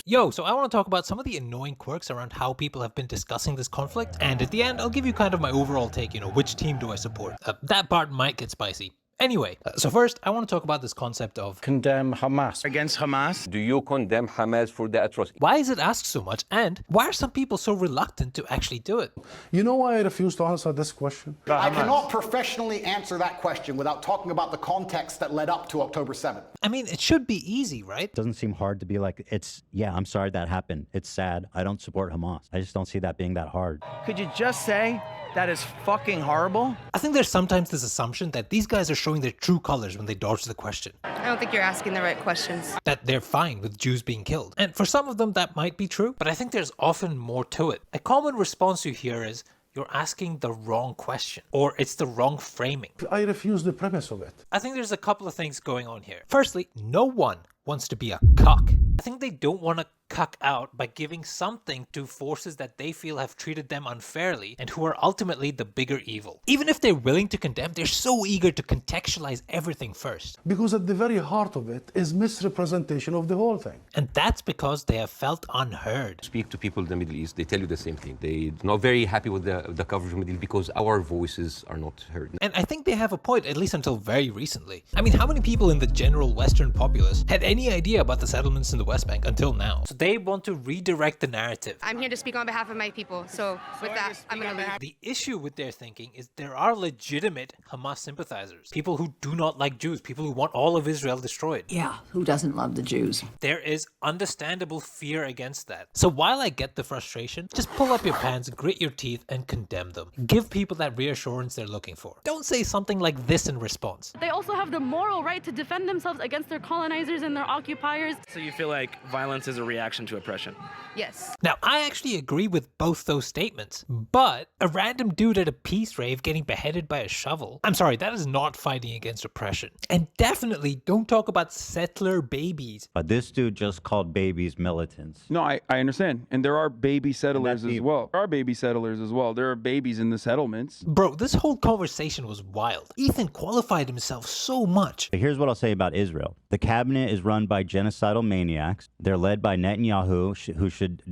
Yo, so I want to talk about some of the annoying quirks around how people have been discussing this conflict, and at the end, I'll give you kind of my overall take, which team do I support. That part might get spicy. Anyway, so first, I want to talk about this concept of condemn Hamas. Against Hamas? Do you condemn Hamas for the atrocity? why is it asked so much, and why are some people so reluctant to actually do it? You know why I refuse to answer this question? I cannot professionally answer that question without talking about the context that led up to October 7th. I mean, it should be easy, right? Doesn't seem hard to be like, yeah, I'm sorry that happened. It's sad. I don't support Hamas. I just don't see that being that hard. Could you just say that is fucking horrible? I think there's sometimes this assumption that these guys are showing their true colors when they dodge the question. I don't think you're asking the right questions. That they're fine with Jews being killed. And for some of them that might be true, but I think there's often more to it. A common response you hear is, you're asking the wrong question, or it's the wrong framing. I refuse the premise of it. I think there's a couple of things going on here. Firstly, no one wants to be a cuck. I think they don't want to cuck out by giving something to forces that they feel have treated them unfairly and who are ultimately the bigger evil. Even if they're willing to condemn, they're so eager to contextualize everything first. Because at the very heart of it is misrepresentation of the whole thing. And that's because they have felt unheard. Speak to people in the Middle East, they tell you the same thing. They're not very happy with the coverage of the Middle East because our voices are not heard. And I think they have a point, at least until very recently. I mean, how many people in the general Western populace had any idea about the settlements in the West Bank until now? So they want to redirect the narrative. I'm here to speak on behalf of my people, so with that, I'm gonna leave. The issue with their thinking is there are legitimate Hamas sympathizers. People who do not like Jews, people who want all of Israel destroyed. Yeah, who doesn't love the Jews? There is understandable fear against that. So while I get the frustration, just pull up your pants, grit your teeth, and condemn them. Give people that reassurance they're looking for. Don't say something like this in response. They also have the moral right to defend themselves against their colonizers and their occupiers. So you feel like violence is a reaction to oppression? Yes. Now, I actually agree with both those statements, but a random dude at a peace rave getting beheaded by a shovel, I'm sorry, that is not fighting against oppression. And definitely don't talk about settler babies. But this dude just called babies militants. No, I understand. And there are baby settlers as well. There are baby settlers as well. There are babies in the settlements. Bro, this whole conversation was wild. Ethan qualified himself so much. But here's what I'll say about Israel. The cabinet is run by genocidal maniacs. They're led by Netanyahu, who should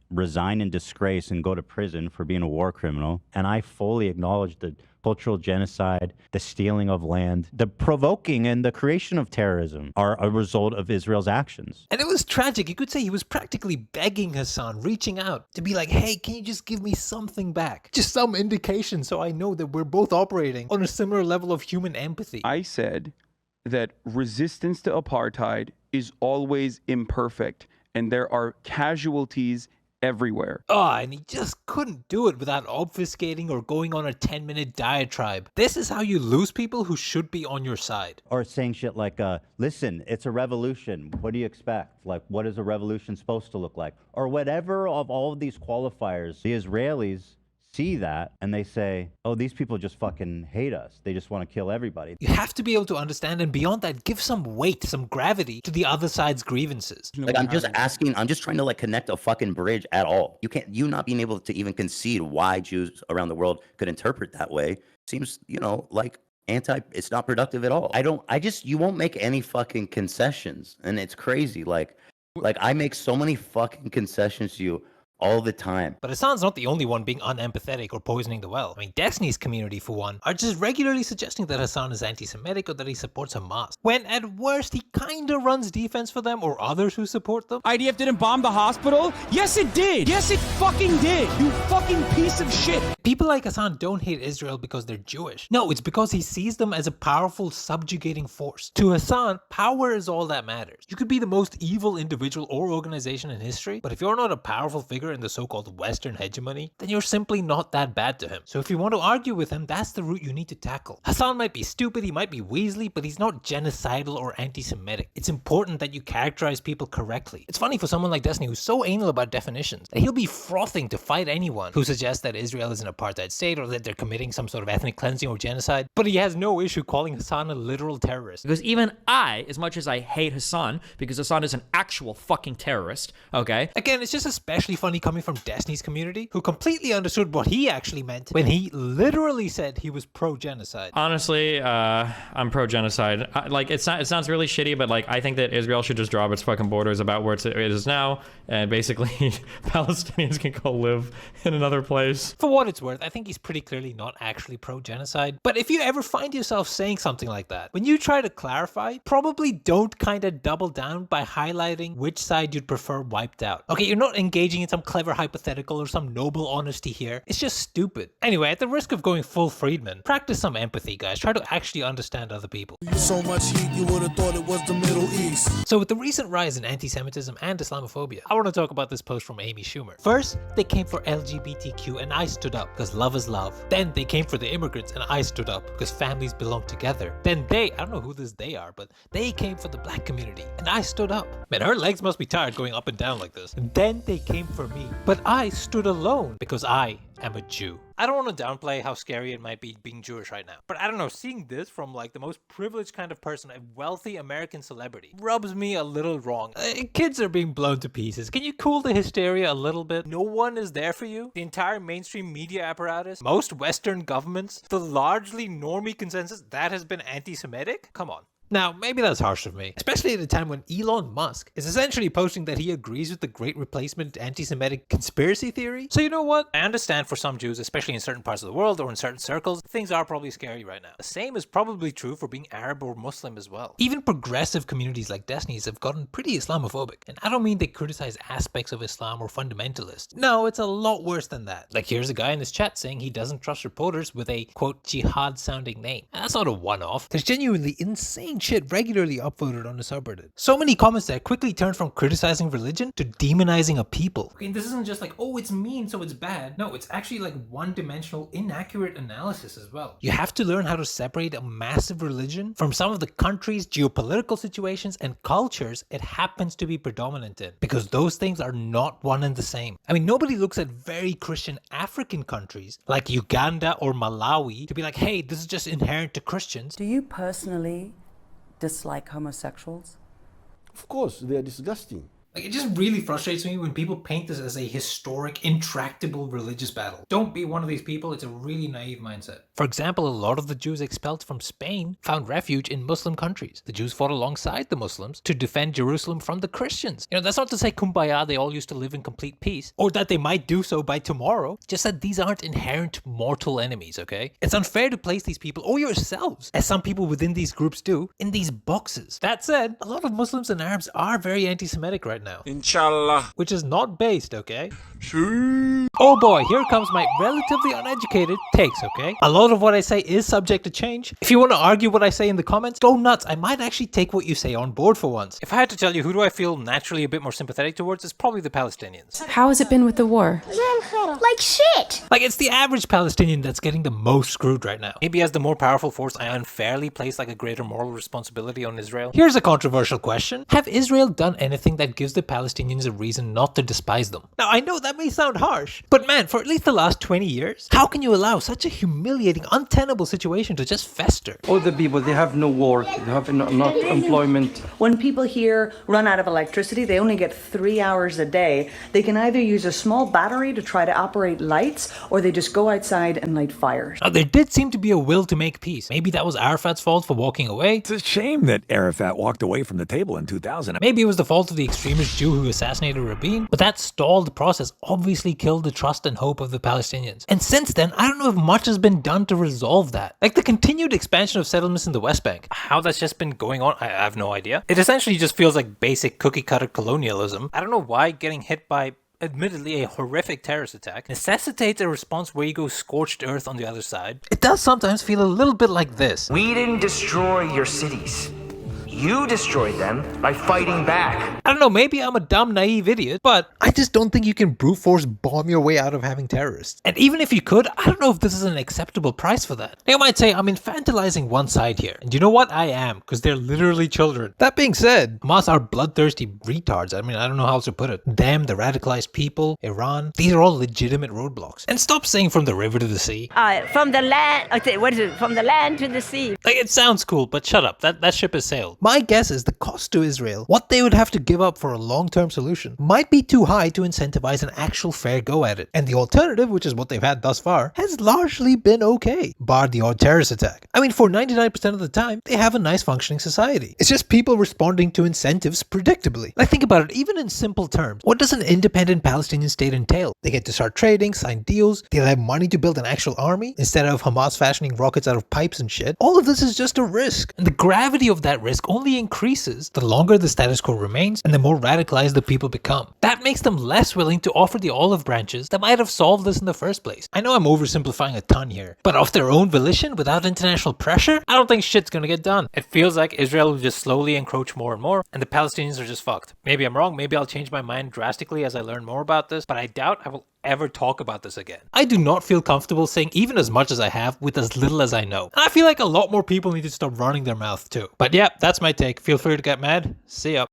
resign in disgrace and go to prison for being a war criminal. And I fully acknowledge the cultural genocide, the stealing of land, the provoking and the creation of terrorism are a result of Israel's actions. And it was tragic. You could say he was practically begging Hasan, reaching out to be like, hey, can you just give me something back? Just some indication so I know that we're both operating on a similar level of human empathy. I said that resistance to apartheid is always imperfect, and there are casualties everywhere. And he just couldn't do it without obfuscating or going on a 10-minute diatribe. This is how you lose people who should be on your side. Or saying shit like, listen, it's a revolution. What do you expect? Like, what is a revolution supposed to look like? Or whatever of all of these qualifiers. The Israelis see that and they say, oh, these people just fucking hate us. They just want to kill everybody. You have to be able to understand, and beyond that, give some weight, some gravity to the other side's grievances. Like, I'm just trying to like connect a fucking bridge at all. You not being able to even concede why Jews around the world could interpret that way seems, like it's not productive at all. You won't make any fucking concessions, and it's crazy. Like I make so many fucking concessions to you all the time. But Hasan's not the only one being unempathetic or poisoning the well. I mean, Destiny's community, for one, are just regularly suggesting that Hasan is anti-Semitic or that he supports Hamas, when at worst he kinda runs defense for them or others who support them. IDF didn't bomb the hospital? Yes, it did! Yes, it fucking did! You fucking piece of shit! People like Hasan don't hate Israel because they're Jewish. No, it's because he sees them as a powerful, subjugating force. To Hasan, power is all that matters. You could be the most evil individual or organization in history, but if you're not a powerful figure in the so-called Western hegemony, then you're simply not that bad to him. So if you want to argue with him, that's the route you need to tackle. Hasan might be stupid, he might be Weasley, but he's not genocidal or anti-Semitic. It's important that you characterize people correctly. It's funny for someone like Destiny who's so anal about definitions that he'll be frothing to fight anyone who suggests that Israel is an apartheid state or that they're committing some sort of ethnic cleansing or genocide, but he has no issue calling Hasan a literal terrorist. Because even I, as much as I hate Hasan, because Hasan is an actual fucking terrorist, okay? Again, it's just especially funny coming from Destiny's community who completely understood what he actually meant when he literally said he was pro-genocide. Honestly, I'm pro-genocide. It sounds really shitty, but like, I think that Israel should just drop its fucking borders about where it is now, and basically Palestinians can go live in another place. For what it's worth, I think he's pretty clearly not actually pro-genocide. But if you ever find yourself saying something like that, when you try to clarify, probably don't kind of double down by highlighting which side you'd prefer wiped out. Okay, you're not engaging in some clever hypothetical or some noble honesty here. It's just stupid. Anyway, at the risk of going full Friedman, practice some empathy, guys. Try to actually understand other people. So much heat, you would have thought it was the Middle East. So with the recent rise in anti-Semitism and Islamophobia, I want to talk about this post from Amy Schumer. First, they came for LGBTQ and I stood up because love is love. Then they came for the immigrants and I stood up because families belong together. Then I don't know who they are, but they came for the black community and I stood up. Man, her legs must be tired going up and down like this. And then they came for me, but I stood alone because I am a Jew. I don't want to downplay how scary it might be being Jewish right now, but I don't know, seeing this from like the most privileged kind of person, a wealthy American celebrity, rubs me a little wrong. Kids are being blown to pieces. Can you cool the hysteria a little bit? No one is there for you. The entire mainstream media apparatus, most Western governments, the largely normie consensus that has been anti-Semitic? Come on. Now, maybe that's harsh of me, especially at a time when Elon Musk is essentially posting that he agrees with the Great Replacement anti-Semitic conspiracy theory. So you know what? I understand for some Jews, especially in certain parts of the world or in certain circles, things are probably scary right now. The same is probably true for being Arab or Muslim as well. Even progressive communities like Destiny's have gotten pretty Islamophobic. And I don't mean they criticize aspects of Islam or fundamentalists. No, it's a lot worse than that. Like here's a guy in this chat saying he doesn't trust reporters with a, quote, jihad sounding name. And that's not a one-off. There's genuinely insane shit regularly upvoted on the subreddit. So many comments that quickly turned from criticizing religion to demonizing a people. Okay, this isn't just like, oh, it's mean, so it's bad. No, it's actually like one-dimensional, inaccurate analysis as well. You have to learn how to separate a massive religion from some of the countries, geopolitical situations, and cultures it happens to be predominant in. Because those things are not one and the same. I mean, nobody looks at very Christian African countries like Uganda or Malawi to be like, hey, this is just inherent to Christians. Do you personally dislike homosexuals? Of course, they are disgusting. Like, it just really frustrates me when people paint this as a historic, intractable religious battle. Don't be one of these people, it's a really naive mindset. For example, a lot of the Jews expelled from Spain found refuge in Muslim countries. The Jews fought alongside the Muslims to defend Jerusalem from the Christians. You know, that's not to say kumbaya, they all used to live in complete peace, or that they might do so by tomorrow, just that these aren't inherent mortal enemies, okay? It's unfair to place these people, or yourselves, as some people within these groups do, in these boxes. That said, a lot of Muslims and Arabs are very anti-Semitic right now. Inshallah. Which is not based, okay? Oh boy, here comes my relatively uneducated takes, okay? A lot of what I say is subject to change. If you want to argue what I say in the comments, go nuts. I might actually take what you say on board for once. If I had to tell you who do I feel naturally a bit more sympathetic towards, it's probably the Palestinians. How has it been with the war? Like shit! Like, it's the average Palestinian that's getting the most screwed right now. Maybe as the more powerful force, I unfairly place like a greater moral responsibility on Israel. Here's a controversial question. Have Israel done anything that gives the Palestinians a reason not to despise them? Now, I know that may sound harsh, but man, for at least the last 20 years, how can you allow such a humiliating, untenable situation to just fester? All the people, they have no work, they have not employment. When people here run out of electricity, they only get 3 hours a day. They can either use a small battery to try to operate lights, or they just go outside and light fires. Now, there did seem to be a will to make peace. Maybe that was Arafat's fault for walking away. It's a shame that Arafat walked away from the table in 2000. Maybe it was the fault of the extremist Jew who assassinated Rabin, but that stalled process obviously killed the trust and hope of the Palestinians. And since then, I don't know if much has been done to resolve that. Like the continued expansion of settlements in the West Bank. How that's just been going on, I have no idea. It essentially just feels like basic cookie-cutter colonialism. I don't know why getting hit by admittedly a horrific terrorist attack necessitates a response where you go scorched earth on the other side. It does sometimes feel a little bit like this. We didn't destroy your cities. You destroyed them by fighting back. I don't know, maybe I'm a dumb, naive idiot, but I just don't think you can brute force bomb your way out of having terrorists. And even if you could, I don't know if this is an acceptable price for that. You might say I'm infantilizing one side here. And you know what? I am, because they're literally children. That being said, Hamas are bloodthirsty retards. I mean, I don't know how else to put it. Them, the radicalized people, Iran, these are all legitimate roadblocks. And stop saying from the river to the sea. From the land, okay, what is it? From the land to the sea. Like, it sounds cool, but shut up. That ship has sailed. My guess is the cost to Israel, what they would have to give up for a long-term solution, might be too high to incentivize an actual fair go at it. And the alternative, which is what they've had thus far, has largely been okay, bar the odd terrorist attack. I mean, for 99% of the time, they have a nice functioning society. It's just people responding to incentives predictably. Like, think about it, even in simple terms, what does an independent Palestinian state entail? They get to start trading, sign deals, they'll have money to build an actual army, instead of Hamas fashioning rockets out of pipes and shit. All of this is just a risk, and the gravity of that risk only increases the longer the status quo remains and the more radicalized the people become. That makes them less willing to offer the olive branches that might have solved this in the first place. I know I'm oversimplifying a ton here, but of their own volition, without international pressure, I don't think shit's gonna get done. It feels like Israel will just slowly encroach more and more, and the Palestinians are just fucked. Maybe I'm wrong, maybe I'll change my mind drastically as I learn more about this, but I doubt I will ever talk about this again. I do not feel comfortable saying even as much as I have with as little as I know. And I feel like a lot more people need to stop running their mouth too. But yeah, that's my take. Feel free to get mad. See ya.